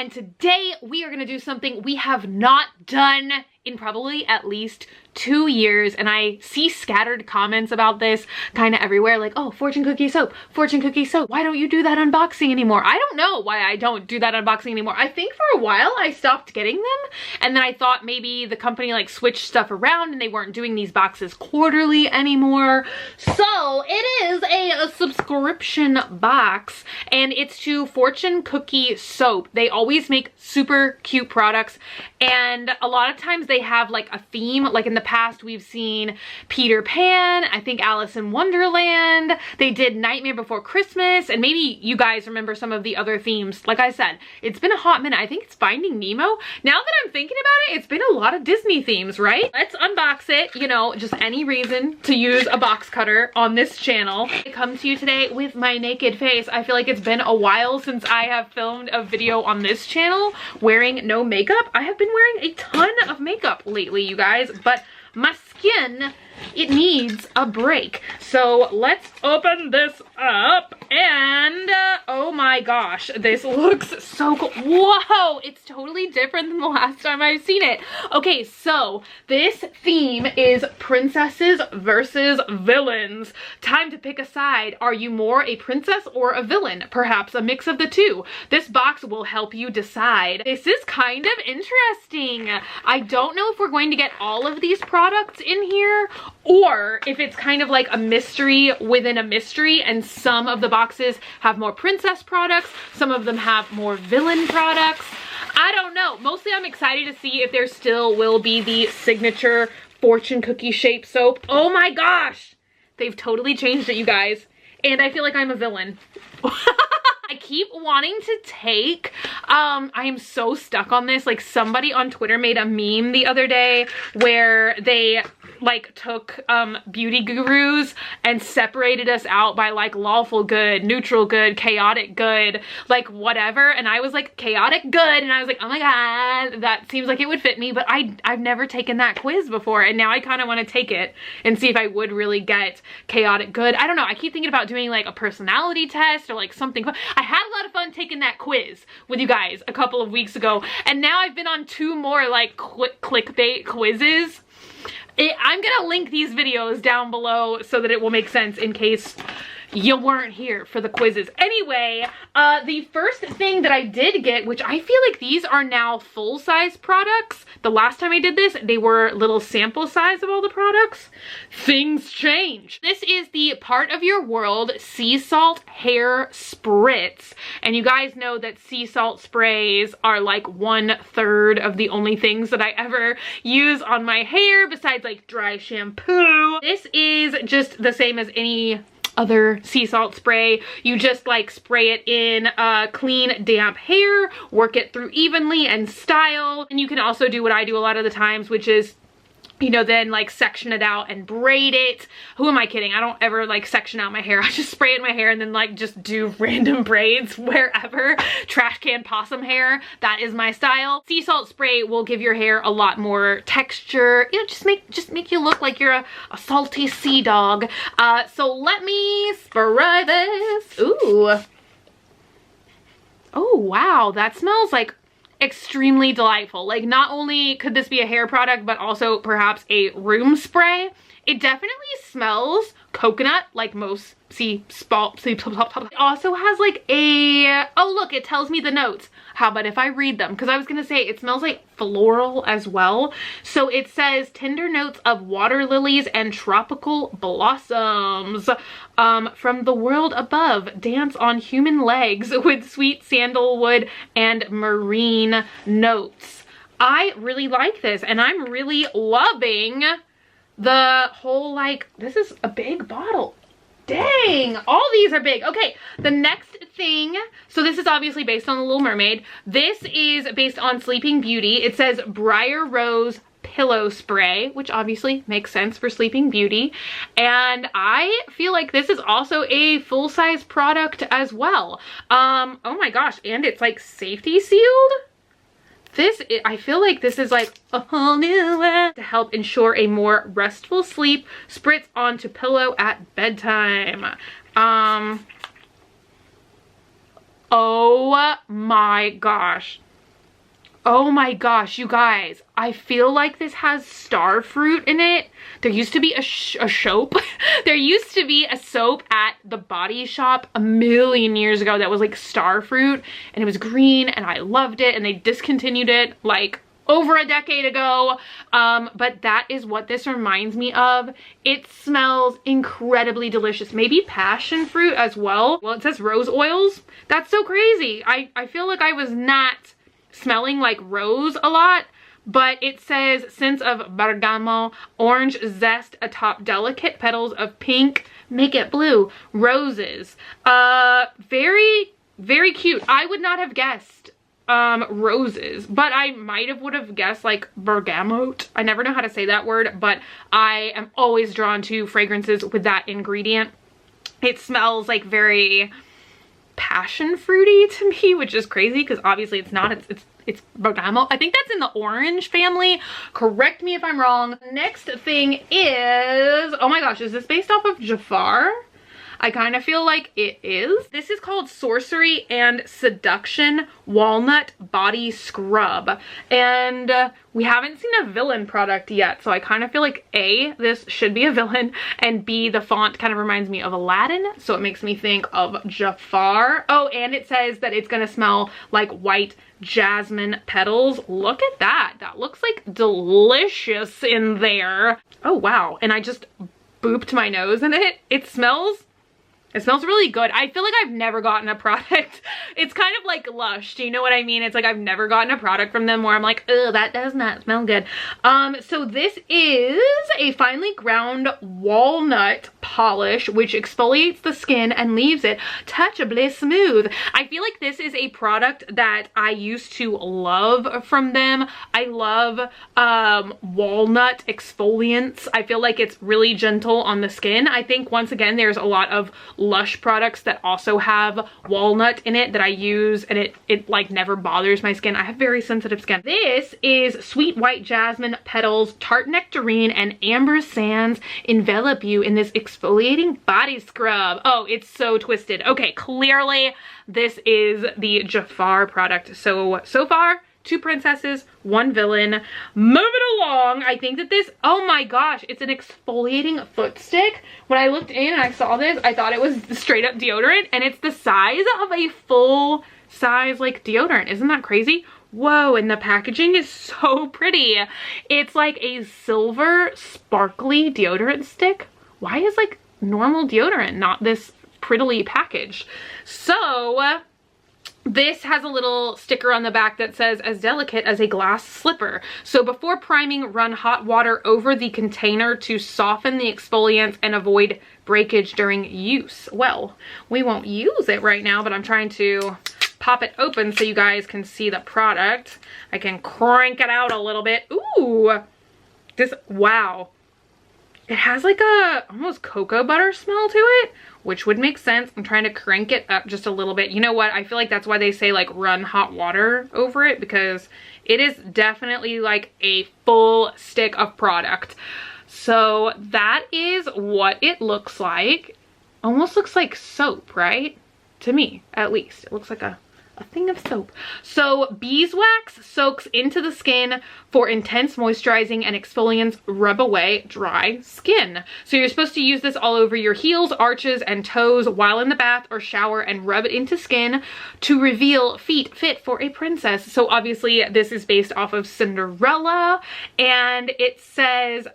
and today we are gonna do something we have not done in probably at least 2 years, and I see scattered comments about this kind of everywhere, like, oh, fortune cookie soap, why don't you do that unboxing anymore? I don't know why I don't do that unboxing anymore. I think for a while I stopped getting them, and then I thought maybe the company like switched stuff around and they weren't doing these boxes quarterly anymore. So it is a subscription box, and it's to Fortune Cookie Soap. They always make super cute products, and a lot of times they have like a theme. Like in the past we've seen Peter Pan, I think Alice in Wonderland, they did Nightmare Before Christmas, and maybe you guys remember some of the other themes. Like I said, it's been a hot minute. I think it's Finding Nemo. Now that I'm thinking about it, it's been a lot of Disney themes, right? Let's unbox it. You know, just any reason to use a box cutter on this channel. I come to you today with my naked face. I feel like it's been a while since I have filmed a video on this channel wearing no makeup. I have been wearing a ton of makeup lately, you guys, but my skin, it needs a break. So let's open this up, and oh my gosh, this looks so cool. Whoa, it's totally different than the last time I've seen it. Okay, so this theme is princesses versus villains. Time to pick a side. Are you more a princess or a villain? Perhaps a mix of the two. This box will help you decide. This is kind of interesting. I don't know if we're going to get all of these products in here, or if it's kind of like a mystery within a mystery, and some of the boxes have more princess products, some of them have more villain products. I don't know. Mostly I'm excited to see if there still will be the signature fortune cookie shaped soap. Oh my gosh, they've totally changed it, you guys, and I feel like I'm a villain. I keep wanting to take, I am so stuck on this. Like, somebody on Twitter made a meme the other day where they like took beauty gurus and separated us out by like lawful good, neutral good, chaotic good, like whatever, and I was like chaotic good, and I was like, oh my god, that seems like it would fit me. But I've never taken that quiz before, and now I kind of want to take it and see if I would really get chaotic good. I don't know, I keep thinking about doing like a personality test or like something fun. I had a lot of fun taking that quiz with you guys a couple of weeks ago, and now I've been on 2 more like clickbait quizzes. I'm gonna link these videos down below so that it will make sense in case you weren't here for the quizzes. Anyway, the first thing that I did get, which I feel like these are now full-size products. The last time I did this, they were little sample size of all the products. Things change. This is the Part of Your World Sea Salt Hair Spritz. And you guys know that sea salt sprays are like 1/3 of the only things that I ever use on my hair besides like dry shampoo. This is just the same as any other sea salt spray. You just like spray it in clean damp hair, work it through evenly and style. And you can also do what I do a lot of the times, which is, you know, then like section it out and braid it. Who am I kidding? I don't ever like section out my hair. I just spray it in my hair and then like just do random braids wherever. Trash can possum hair, that is my style. Sea salt spray will give your hair a lot more texture. You know, just make you look like you're a salty sea dog. So let me spray this. Ooh. Oh wow, that smells like extremely delightful. Like, not only could this be a hair product, but also perhaps a room spray. It definitely smells coconut, like most sea salt. It also has like a, oh look, it tells me the notes. How about if I read them? Because I was gonna say it smells like floral as well. So it says tender notes of water lilies and tropical blossoms. From the world above, dance on human legs with sweet sandalwood and marine notes. I really like this, and I'm really loving the whole, like, this is a big bottle. Dang, all these are big. Okay, the next thing, so this is obviously based on The Little Mermaid. This is based on Sleeping Beauty. It says Briar Rose Pillow Spray, which obviously makes sense for Sleeping Beauty. And I feel like this is also a full-size product as well. Oh my gosh, and it's like safety sealed. I feel like this is like a whole new way to help ensure a more restful sleep. Spritz onto pillow at bedtime. Oh my gosh. Oh my gosh, you guys, I feel like this has star fruit in it. There used to be a soap. There used to be a soap at the Body Shop a million years ago that was like star fruit, and it was green and I loved it, and they discontinued it like over a decade ago. But that is what this reminds me of. It smells incredibly delicious. Maybe passion fruit as well. Well, it says rose oils. That's so crazy. I feel like I was not smelling like rose a lot, but it says scents of bergamot, orange zest atop delicate petals of pink, make it blue, roses. Very, very cute. I would not have guessed roses, but I would have guessed like bergamot. I never know how to say that word, but I am always drawn to fragrances with that ingredient. It smells like very passion fruity to me, which is crazy because obviously it's not. It's bergamot. I think that's in the orange family. Correct me if I'm wrong. Next thing is, oh my gosh, is this based off of Jafar? I kind of feel like it is. This is called Sorcery and Seduction Walnut Body Scrub. And we haven't seen a villain product yet. So I kind of feel like A, this should be a villain, and B, the font kind of reminds me of Aladdin. So it makes me think of Jafar. Oh, and it says that it's gonna smell like white jasmine petals. Look at that. That looks like delicious in there. Oh, wow. And I just booped my nose in it. It smells really good. I feel like I've never gotten a product. It's kind of like Lush. Do you know what I mean? It's like I've never gotten a product from them where I'm like, oh, that does not smell good. So this is a finely ground walnut polish, which exfoliates the skin and leaves it touchably smooth. I feel like this is a product that I used to love from them. I love walnut exfoliants. I feel like it's really gentle on the skin. I think once again, there's a lot of Lush products that also have walnut in it that I use, and it like never bothers my skin. I have very sensitive skin. This is Sweet White Jasmine Petals, Tart Nectarine, and Amber Sands envelop you in this exfoliating body scrub. Oh, it's so twisted. Okay, clearly this is the Jafar product. So far, 2 princesses, 1 villain. Moving along, I think that this, oh my gosh, it's an exfoliating foot stick. When I looked in and I saw this, I thought it was straight up deodorant, and it's the size of a full size like deodorant. Isn't that crazy? Whoa, and the packaging is so pretty. It's like a silver sparkly deodorant stick. Why is like normal deodorant not this prettily packaged? So this has a little sticker on the back that says, as delicate as a glass slipper. So before priming, run hot water over the container to soften the exfoliants and avoid breakage during use. Well, we won't use it right now, but I'm trying to pop it open so you guys can see the product. I can crank it out a little bit. Ooh, this, wow. It has like a almost cocoa butter smell to it, which would make sense. I'm trying to crank it up just a little bit. You know what? I feel like that's why they say like run hot water over it, because it is definitely like a full stick of product. So that is what it looks like. Almost looks like soap, right? To me, at least. It looks like a thing of soap. So beeswax soaks into the skin for intense moisturizing, and exfoliants rub away dry skin. So you're supposed to use this all over your heels, arches, and toes while in the bath or shower, and rub it into skin to reveal feet fit for a princess. So obviously this is based off of Cinderella, and it says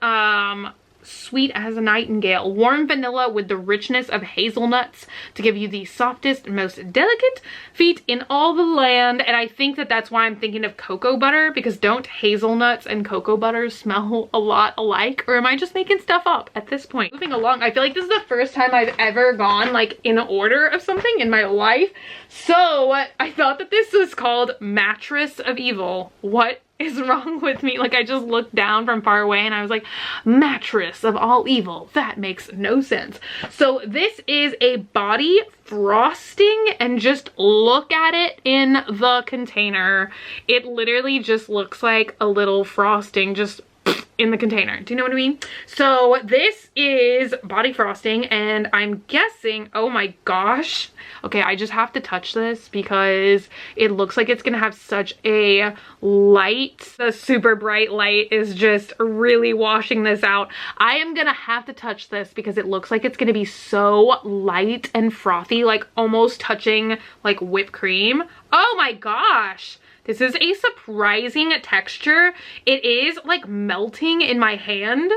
sweet as a nightingale, warm vanilla with the richness of hazelnuts to give you the softest, most delicate feet in all the land. And I think that that's why I'm thinking of cocoa butter, because don't hazelnuts and cocoa butter smell a lot alike? Or am I just making stuff up at this point? Moving along, I feel like this is the first time I've ever gone like in order of something in my life. So I thought that this was called Mattress of Evil. What is wrong with me? Like, I just looked down from far away and I was like, mattress of all evil. That makes no sense. So this is a body frosting, and just look at it in the container. It literally just looks like a little frosting just in the container. Do you know what I mean? So this is body frosting, and I'm guessing, oh my gosh. Okay, I just have to touch this because it looks like it's gonna have such a light. The super bright light is just really washing this out. I am gonna have to touch this because it looks like it's gonna be so light and frothy, like almost touching like whipped cream. Oh my gosh. This is a surprising texture. It is like melting in my hand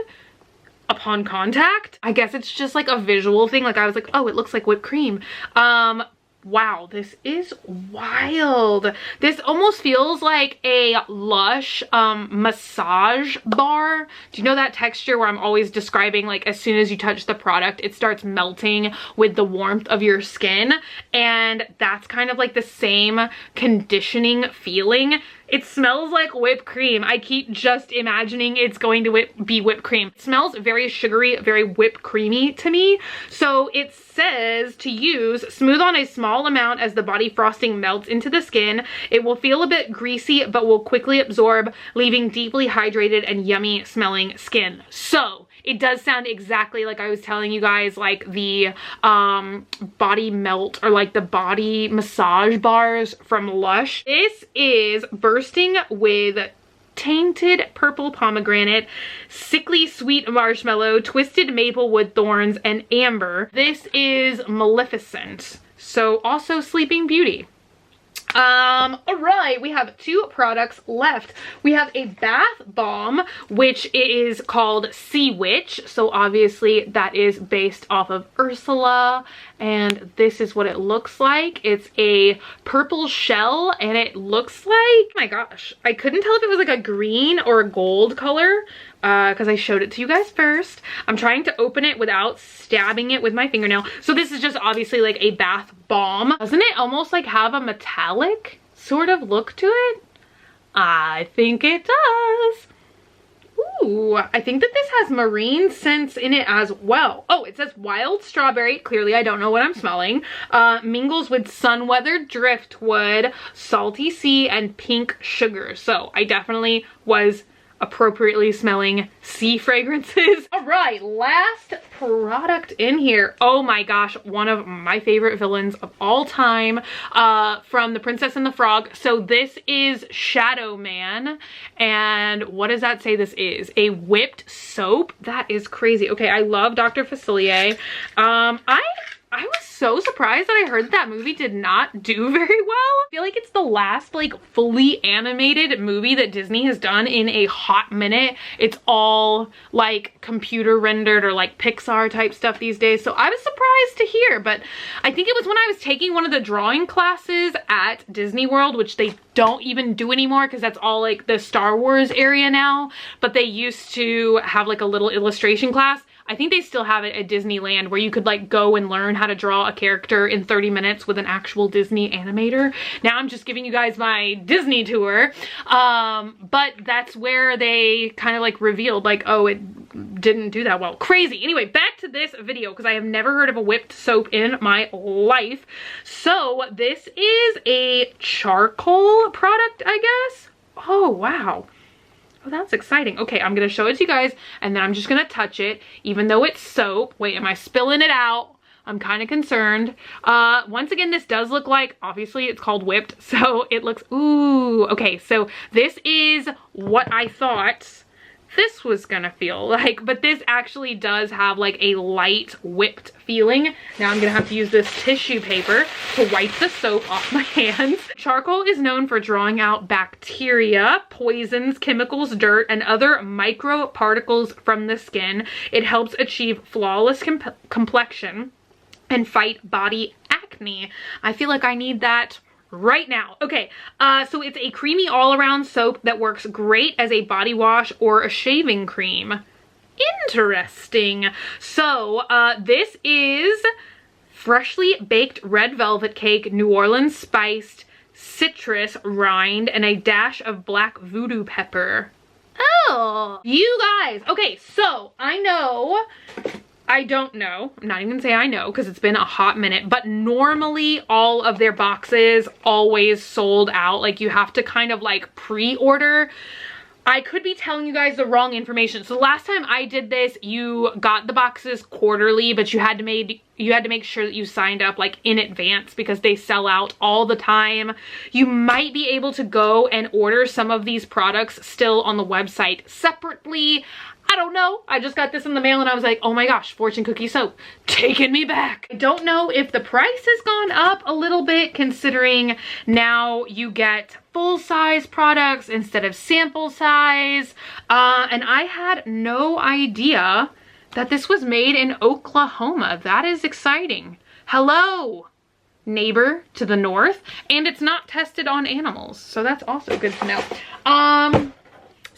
upon contact. I guess it's just like a visual thing. Like I was like, oh, it looks like whipped cream. Wow, this is wild. This almost feels like a Lush massage bar. Do you know that texture where I'm always describing, like as soon as you touch the product, it starts melting with the warmth of your skin? And that's kind of like the same conditioning feeling. It smells like whipped cream. I keep just imagining it's going to be whipped cream. It smells very sugary, very whipped creamy to me. So it says to use, smooth on a small amount as the body frosting melts into the skin. It will feel a bit greasy, but will quickly absorb, leaving deeply hydrated and yummy smelling skin. So it does sound exactly like I was telling you guys, like the body melt or like the body massage bars from Lush. This is bursting with tainted purple pomegranate, sickly sweet marshmallow, twisted maple wood thorns, and amber. This is Maleficent. So also Sleeping Beauty. All right, we have 2 products left. We have a bath bomb, which is called Sea Witch. So obviously that is based off of Ursula, and this is what it looks like. It's a purple shell, and it looks like, oh my gosh, I couldn't tell if it was like a green or a gold color, because I showed it to you guys first. I'm trying to open it without stabbing it with my fingernail. So this is just obviously like a bath bomb. Doesn't it almost like have a metallic sort of look to it? I think it does. Ooh, I think that this has marine scents in it as well. Oh, it says wild strawberry. Clearly I don't know what I'm smelling. Mingles with sun-weathered driftwood, salty sea, and pink sugar. So I definitely was appropriately smelling sea fragrances. All right, last product in here. Oh my gosh, one of my favorite villains of all time, from The Princess and the Frog. So this is Shadow Man, and what does that say this is? A whipped soap? That is crazy. Okay, I love Dr. Facilier. I was so surprised that I heard that movie did not do very well. I feel like it's the last like fully animated movie that Disney has done in a hot minute. It's all like computer rendered or like Pixar type stuff these days. So I was surprised to hear, but I think it was when I was taking one of the drawing classes at Disney World, which they don't even do anymore because that's all like the Star Wars area now. But they used to have like a little illustration class. I think they still have it at Disneyland where you could like go and learn how to draw a character in 30 minutes with an actual Disney animator. Now I'm just giving you guys my Disney tour. But that's where they kind of like revealed like, oh, it didn't do that well. Crazy. Anyway, back to this video because I have never heard of a whipped soap in my life. So this is a charcoal product, I guess. Oh, wow. Oh, that's exciting. Okay, I'm gonna show it to you guys and then I'm just gonna touch it even though it's soap. Wait, am I spilling it out? I'm kind of concerned. Once again, this does look like, obviously it's called whipped, so it looks, ooh, okay, so this is what I thought this was gonna feel like, but this actually does have like a light whipped feeling. Now I'm gonna have to use this tissue paper to wipe the soap off my hands. Charcoal is known for drawing out bacteria, poisons, chemicals, dirt, and other micro particles from the skin. It helps achieve flawless complexion and fight body acne. I feel like I need that right now. Okay, so it's a creamy all-around soap that works great as a body wash or a shaving cream. Interesting. So this is freshly baked red velvet cake, New Orleans spiced, citrus rind, and a dash of black voodoo pepper. Oh, you guys. Okay, so I don't know, I'm not even gonna say I know because it's been a hot minute, but normally all of their boxes always sold out. Like you have to kind of like pre-order. I could be telling you guys the wrong information. So last time I did this, you got the boxes quarterly, but you had to make sure that you signed up like in advance because they sell out all the time. You might be able to go and order some of these products still on the website separately. I don't know. I just got this in the mail and I was like, oh my gosh, Fortune Cookie Soap, taking me back. I don't know if the price has gone up a little bit considering now you get full-size products instead of sample size. And I had no idea that this was made in Oklahoma. That is exciting. Hello, neighbor to the north. And it's not tested on animals, so that's also good to know.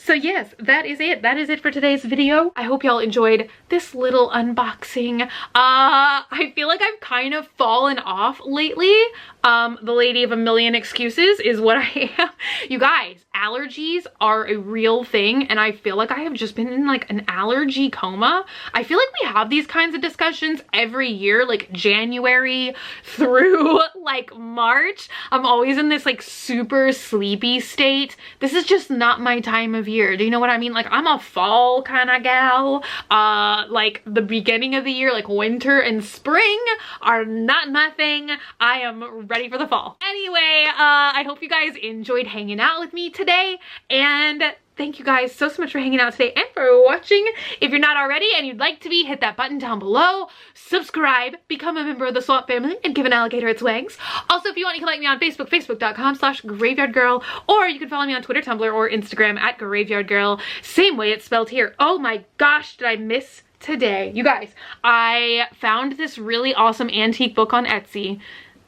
So yes, that is it. That is it for today's video. I hope y'all enjoyed this little unboxing. I feel like I've kind of fallen off lately. The lady of a million excuses is what I am. You guys, allergies are a real thing and I feel like I have just been in like an allergy coma. I feel like we have these kinds of discussions every year, like January through like March. I'm always in this like super sleepy state. This is just not my time of year. Do you know what I mean? Like I'm a fall kind of gal. Like the beginning of the year, like winter and spring are not my thing. I am ready for the fall. Anyway, I hope you guys enjoyed hanging out with me today, and thank you guys so much for hanging out today and for watching. If you're not already and you'd like to be, hit that button down below, subscribe, become a member of the Swamp family, and give an alligator its wings. Also, if you want, you can like me on Facebook, facebook.com/graveyardgirl, or you can follow me on Twitter, Tumblr, or Instagram at graveyardgirl. Same way it's spelled here. Oh my gosh, did I miss today? You guys, I found this really awesome antique book on Etsy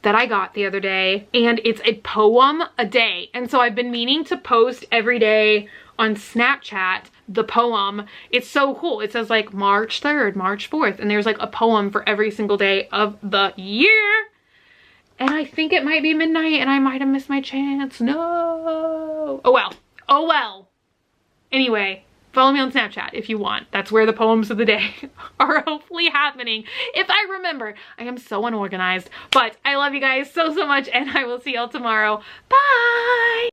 that I got the other day, and it's a poem a day. And so I've been meaning to post every day on Snapchat the poem. It's so cool. It says like March 3rd, March 4th, and there's like a poem for every single day of the year. And I think it might be midnight and I might have missed my chance. No. Oh well. Oh well. Anyway, follow me on Snapchat if you want. That's where the poems of the day are hopefully happening. If I remember. I am so unorganized. But I love you guys so much and I will see y'all tomorrow. Bye!